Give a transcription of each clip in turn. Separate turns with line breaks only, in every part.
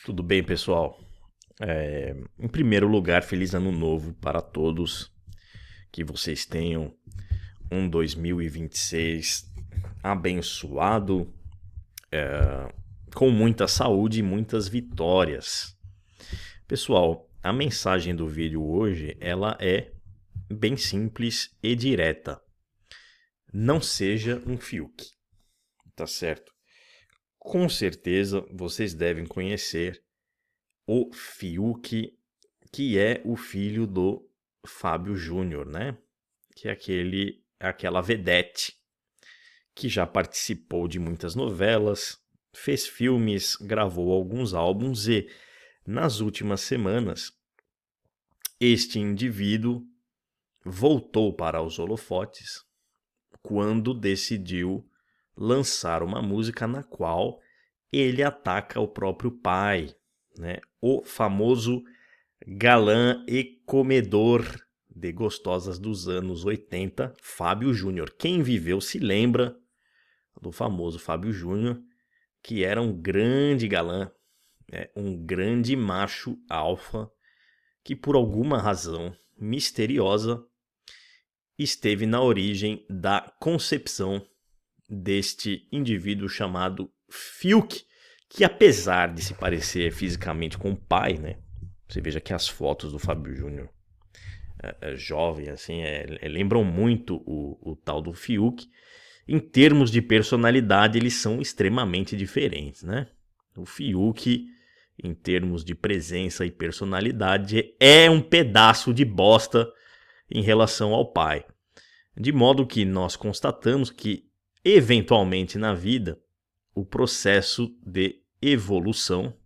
Tudo bem, pessoal? Em primeiro lugar, feliz ano novo para todos. Que vocês tenham um 2026 abençoado, com muita saúde e muitas vitórias. Pessoal, a mensagem do vídeo hoje, ela é bem simples e direta. Não seja um Fiuk, tá certo? Com certeza vocês devem conhecer o Fiuk, que é o filho do Fábio Júnior, né? Que é aquela vedete que já participou de muitas novelas, fez filmes, gravou alguns álbuns e, nas últimas semanas, este indivíduo voltou para os holofotes quando decidiu lançar uma música na qual ele ataca o próprio pai, né? O famoso galã e comedor de gostosas dos anos 80, Fábio Júnior. Quem viveu se lembra do famoso Fábio Júnior, que era um grande galã, né? Um grande macho alfa, que por alguma razão misteriosa esteve na origem da concepção deste indivíduo chamado Fiuk, que apesar de se parecer fisicamente com o pai, né? Você veja que as fotos do Fábio Júnior jovem, assim, lembram muito o tal do Fiuk. Em termos de personalidade, eles são extremamente diferentes, né? O Fiuk, em termos de presença e personalidade, é um pedaço de bosta em relação ao pai. De modo que nós constatamos que, eventualmente na vida, o processo de evolução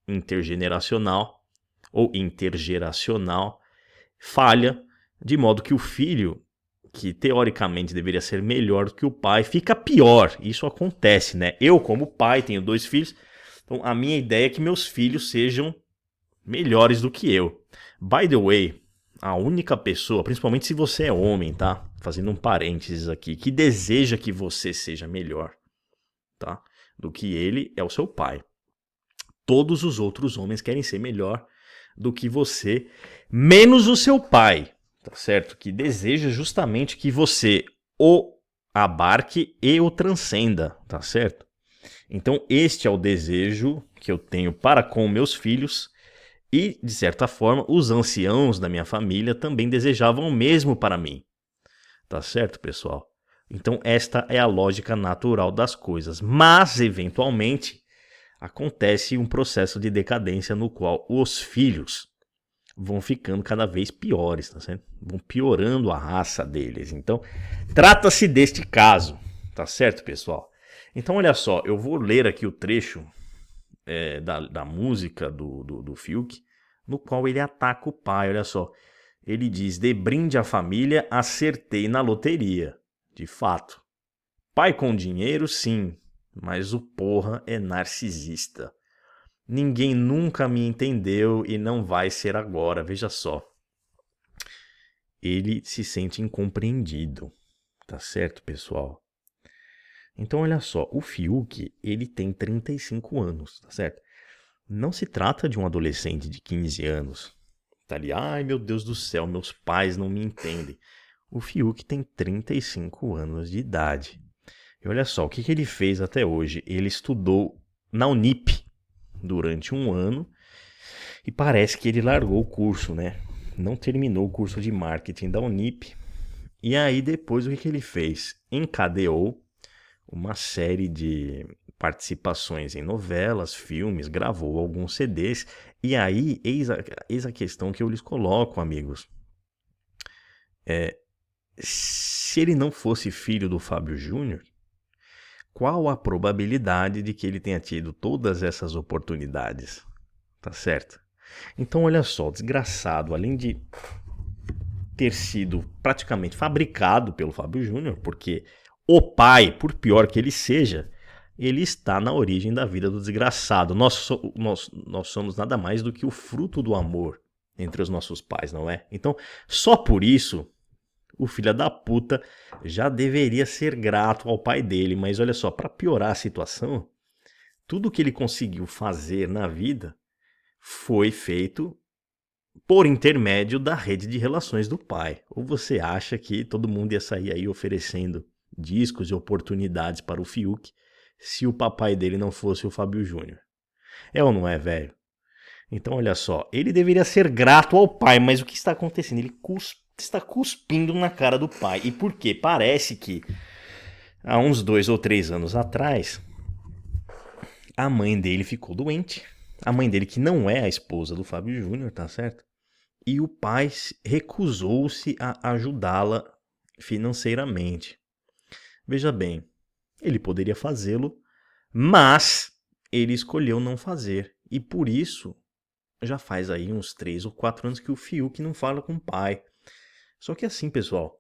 intergeneracional ou intergeracional falha, de modo que o filho, que teoricamente deveria ser melhor do que o pai, fica pior. Isso acontece, né? Eu, como pai, tenho 2 filhos, então a minha ideia é que meus filhos sejam melhores do que eu. By the way, a única pessoa, principalmente se você é homem, tá? Fazendo um parênteses aqui, que deseja que você seja melhor, tá? Do que ele é o seu pai. Todos os outros homens querem ser melhor do que você, menos o seu pai, tá certo? Que deseja justamente que você o abarque e o transcenda, tá certo? Então este é o desejo que eu tenho para com meus filhos e, de certa forma, os anciãos da minha família também desejavam o mesmo para mim, tá certo, pessoal? Então esta é a lógica natural das coisas, mas eventualmente acontece um processo de decadência no qual os filhos vão ficando cada vez piores, tá certo? Vão piorando a raça deles. Então, trata-se deste caso, tá certo, pessoal? Então, olha só, eu vou ler aqui o trecho da música do Fiuk, no qual ele ataca o pai, olha só. Ele diz, de brinde à família, acertei na loteria. De fato. Pai com dinheiro, sim, mas o porra é narcisista. Ninguém nunca me entendeu e não vai ser agora, veja só. Ele se sente incompreendido, tá certo, pessoal? Então, olha só, o Fiuk, ele tem 35 anos, tá certo? Não se trata de um adolescente de 15 anos. Tá ali, ai meu Deus do céu, meus pais não me entendem. O Fiuk tem 35 anos de idade. E olha só, o que ele fez até hoje? Ele estudou na Unip durante um ano e parece que ele largou o curso, né? Não terminou o curso de marketing da Unip. E aí depois o que ele fez? Encadeou uma série de participações em novelas, filmes, gravou alguns CDs. E aí, eis a questão que eu lhes coloco, amigos. Se ele não fosse filho do Fábio Júnior, qual a probabilidade de que ele tenha tido todas essas oportunidades? Tá certo? Então, olha só, o desgraçado, além de ter sido praticamente fabricado pelo Fábio Júnior, porque o pai, por pior que ele seja, ele está na origem da vida do desgraçado. Nós somos nada mais do que o fruto do amor entre os nossos pais, não é? Então, só por isso, o filho da puta já deveria ser grato ao pai dele. Mas olha só, para piorar a situação, Tudo que ele conseguiu fazer na vida foi feito por intermédio da rede de relações do pai. Ou você acha que todo mundo ia sair aí oferecendo discos e oportunidades para o Fiuk se o papai dele não fosse o Fábio Júnior? É ou não é, velho? Então, olha só, ele deveria ser grato ao pai, mas o que está acontecendo? Ele está cuspindo na cara do pai. E por quê? Parece que há uns 2 ou 3 anos atrás, a mãe dele ficou doente. A mãe dele, que não é a esposa do Fábio Júnior, tá certo? E o pai recusou-se a ajudá-la financeiramente. Veja bem, ele poderia fazê-lo, mas ele escolheu não fazer. E por isso, já faz aí uns 3 ou 4 anos que o Fiuk não fala com o pai. Só que assim, pessoal,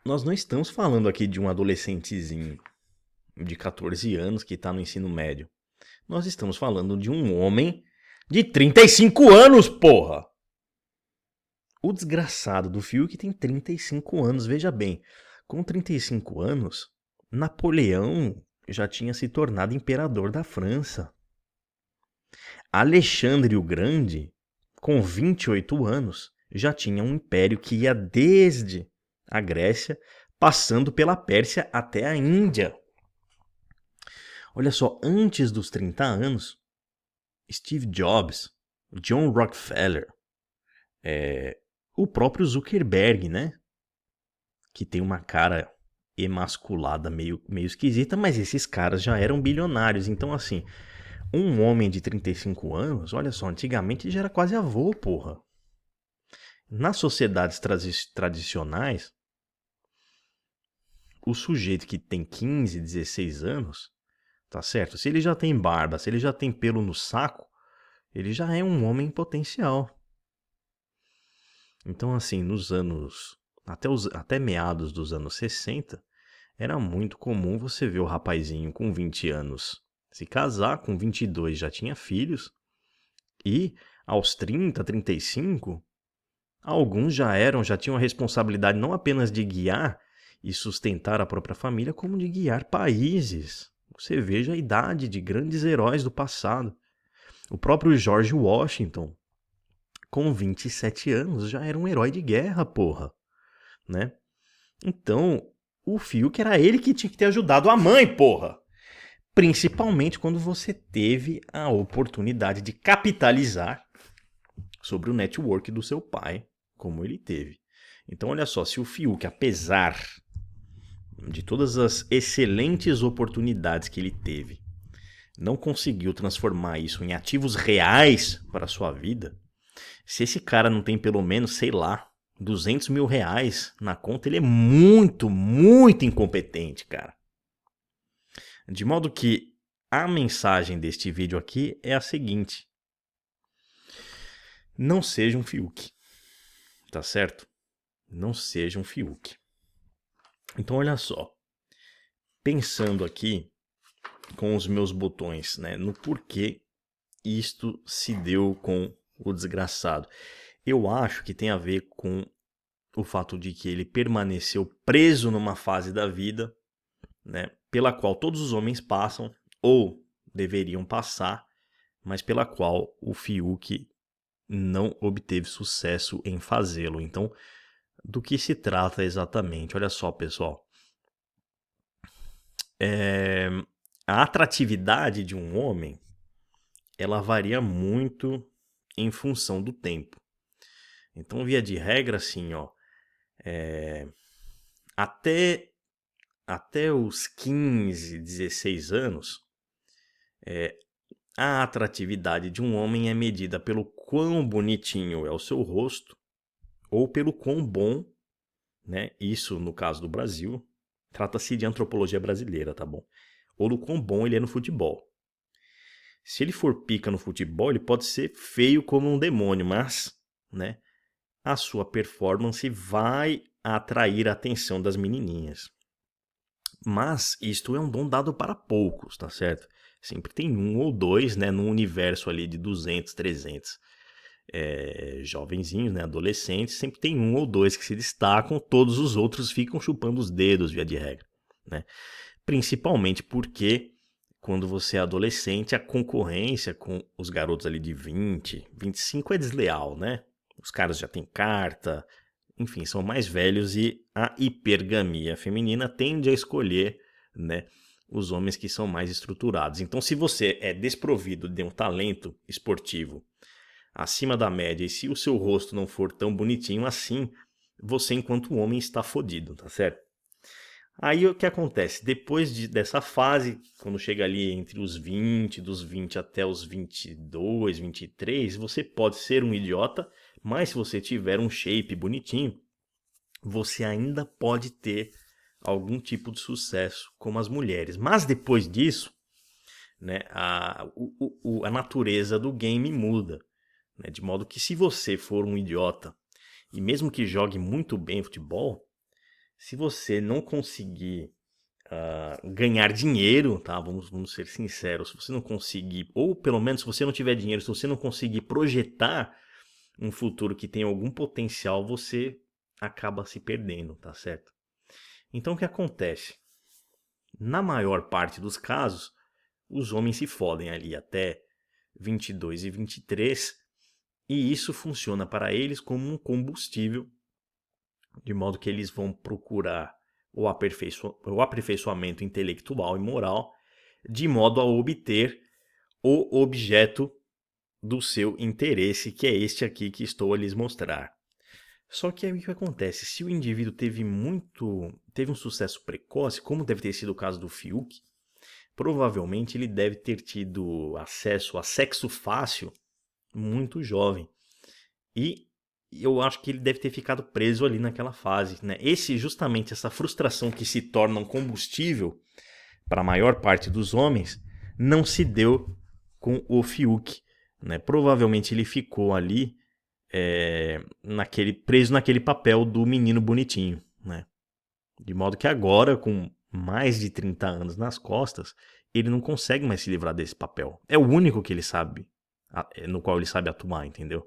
nós não estamos falando aqui de um adolescentezinho de 14 anos que está no ensino médio. Nós estamos falando de um homem de 35 anos, porra! O desgraçado do Fiuk tem 35 anos, veja bem. Com 35 anos, Napoleão já tinha se tornado imperador da França. Alexandre o Grande, com 28 anos, já tinha um império que ia desde a Grécia, passando pela Pérsia até a Índia. Olha só, antes dos 30 anos, Steve Jobs, John Rockefeller, o próprio Zuckerberg, né? Que tem uma cara emasculada meio esquisita, mas esses caras já eram bilionários. Então, assim, um homem de 35 anos, olha só, antigamente já era quase avô, porra. Nas sociedades tradicionais, o sujeito que tem 15, 16 anos, tá certo? Se ele já tem barba, se ele já tem pelo no saco, ele já é um homem em potencial. Então, assim, nos anos... Até meados dos anos 60, era muito comum você ver o rapazinho com 20 anos se casar, com 22 já tinha filhos, e aos 30, 35, alguns já tinham a responsabilidade não apenas de guiar e sustentar a própria família, como de guiar países. Você veja a idade de grandes heróis do passado. O próprio George Washington, com 27 anos, já era um herói de guerra, porra. Né? Então, o Fiuk era ele que tinha que ter ajudado a mãe, porra. Principalmente quando você teve a oportunidade de capitalizar sobre o network do seu pai, como ele teve. Então, olha só, se o Fiuk, apesar de todas as excelentes oportunidades que ele teve, não conseguiu transformar isso em ativos reais para a sua vida, se esse cara não tem pelo menos, sei lá, 200 mil reais na conta, ele é muito, muito incompetente, cara. De modo que a mensagem deste vídeo aqui é a seguinte: não seja um Fiuk, tá certo? Não seja um Fiuk. Então olha só, pensando aqui com os meus botões, né, no porquê isto se deu com o desgraçado. Eu acho que tem a ver com o fato de que ele permaneceu preso numa fase da vida, né, pela qual todos os homens passam ou deveriam passar, mas pela qual o Fiuk não obteve sucesso em fazê-lo. Então, do que se trata exatamente? Olha só, pessoal. A atratividade de um homem, ela varia muito em função do tempo. Então, via de regra, assim, ó, até os 15, 16 anos, a atratividade de um homem é medida pelo quão bonitinho é o seu rosto ou pelo quão bom, né? Isso no caso do Brasil, trata-se de antropologia brasileira, tá bom? Ou do quão bom ele é no futebol. Se ele for pica no futebol, ele pode ser feio como um demônio, mas, né, a sua performance vai atrair a atenção das menininhas. Mas isto é um dom dado para poucos, tá certo? Sempre tem um ou dois, né, num universo ali de 200, 300 jovenzinhos, né, adolescentes, sempre tem um ou dois que se destacam, todos os outros ficam chupando os dedos, via de regra, né? Principalmente porque quando você é adolescente, a concorrência com os garotos ali de 20, 25 é desleal, né? Os caras já têm carta, enfim, são mais velhos e a hipergamia feminina tende a escolher, né, os homens que são mais estruturados. Então, se você é desprovido de um talento esportivo acima da média e se o seu rosto não for tão bonitinho assim, você, enquanto homem, está fodido, tá certo? Aí o que acontece? Depois dessa fase, quando chega ali entre os 20, dos 20 até os 22, 23, você pode ser um idiota, mas se você tiver um shape bonitinho, você ainda pode ter algum tipo de sucesso como as mulheres. Mas depois disso, né, a natureza do game muda. Né, de modo que se você for um idiota, e mesmo que jogue muito bem futebol, se você não conseguir ganhar dinheiro, tá? Vamos ser sinceros. Se você não conseguir, ou pelo menos se você não tiver dinheiro, se você não conseguir projetar um futuro que tem algum potencial, você acaba se perdendo, tá certo? Então o que acontece? Na maior parte dos casos, os homens se fodem ali até 22 e 23, e isso funciona para eles como um combustível, de modo que eles vão procurar o aperfeiçoamento intelectual e moral, de modo a obter o objeto do seu interesse, que é este aqui que estou a lhes mostrar. Só que aí o que acontece? Se o indivíduo teve um sucesso precoce, como deve ter sido o caso do Fiuk, provavelmente ele deve ter tido acesso a sexo fácil muito jovem. E eu acho que ele deve ter ficado preso ali naquela fase, né? Justamente essa frustração que se torna um combustível para a maior parte dos homens, não se deu com o Fiuk, né? Provavelmente ele ficou ali preso naquele papel do menino bonitinho, né? De modo que agora, com mais de 30 anos nas costas, ele não consegue mais se livrar desse papel. É o único que ele sabe, no qual ele sabe atuar, entendeu?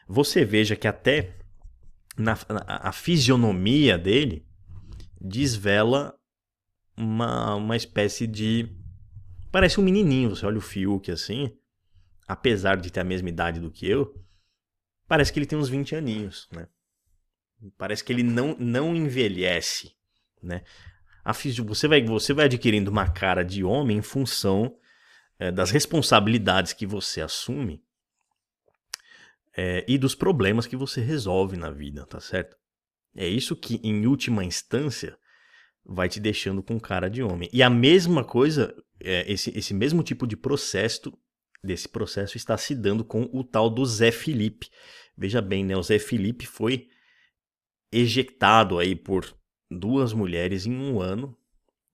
Você veja que até a fisionomia dele desvela uma espécie de... Parece um menininho, você olha o Fiuk assim, apesar de ter a mesma idade do que eu, parece que ele tem uns 20 aninhos, né? Parece que ele não envelhece, né? Você vai adquirindo uma cara de homem em função das responsabilidades que você assume e dos problemas que você resolve na vida, tá certo? É isso que, em última instância, vai te deixando com cara de homem. E a mesma coisa, esse mesmo tipo de desse processo está se dando com o tal do Zé Felipe. Veja bem, né? O Zé Felipe foi ejectado aí por duas mulheres em um ano,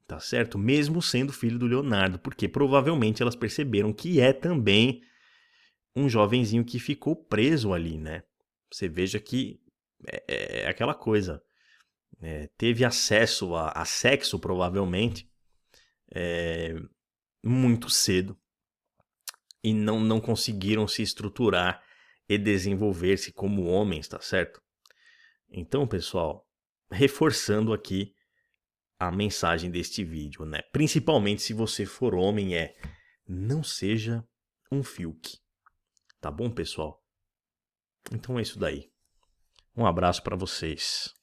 tá certo? Mesmo sendo filho do Leonardo, porque provavelmente elas perceberam que é também um jovenzinho que ficou preso ali, né? Você veja que é aquela coisa. Teve acesso a sexo, provavelmente, muito cedo e não conseguiram se estruturar e desenvolver-se como homens, tá certo? Então, pessoal, reforçando aqui a mensagem deste vídeo, né? Principalmente se você for homem, não seja um Fiuk. Tá bom, pessoal? Então é isso daí. Um abraço para vocês.